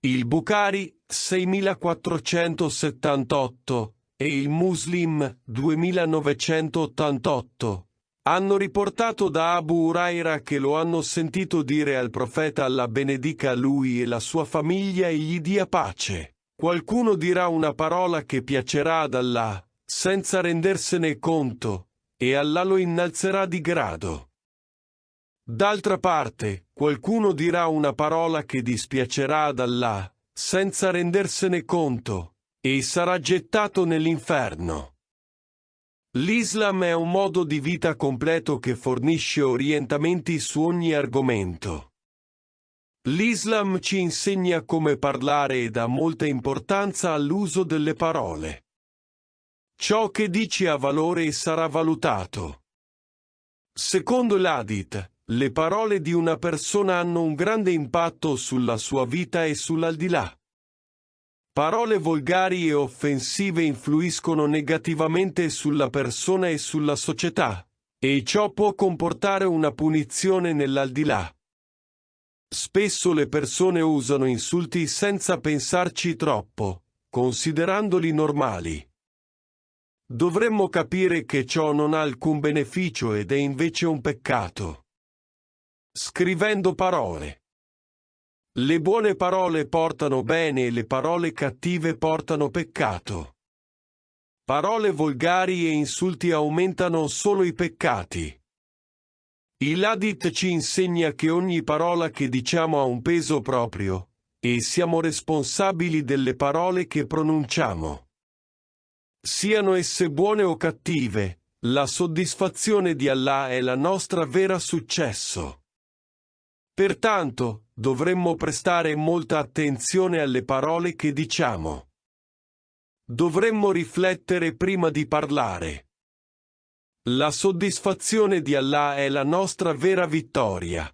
Il Bukhari 6478 e il Muslim 2988 hanno riportato da Abu Huraira che lo hanno sentito dire al profeta, Allah benedica lui e la sua famiglia e gli dia pace: qualcuno dirà una parola che piacerà ad Allah, senza rendersene conto, e Allah lo innalzerà di grado. D'altra parte, qualcuno dirà una parola che dispiacerà ad Allah, senza rendersene conto, e sarà gettato nell'inferno. L'Islam è un modo di vita completo che fornisce orientamenti su ogni argomento. L'Islam ci insegna come parlare e dà molta importanza all'uso delle parole. Ciò che dici ha valore e sarà valutato. Secondo l'Hadith, le parole di una persona hanno un grande impatto sulla sua vita e sull'aldilà. Parole volgari e offensive influiscono negativamente sulla persona e sulla società, e ciò può comportare una punizione nell'aldilà. Spesso le persone usano insulti senza pensarci troppo, considerandoli normali. Dovremmo capire che ciò non ha alcun beneficio ed è invece un peccato. Scrivendo parole. Le buone parole portano bene e le parole cattive portano peccato. Parole volgari e insulti aumentano solo i peccati. Il Hadith ci insegna che ogni parola che diciamo ha un peso proprio, e siamo responsabili delle parole che pronunciamo. Siano esse buone o cattive, la soddisfazione di Allah è la nostra vera successo. Pertanto, dovremmo prestare molta attenzione alle parole che diciamo. Dovremmo riflettere prima di parlare. La soddisfazione di Allah è la nostra vera vittoria.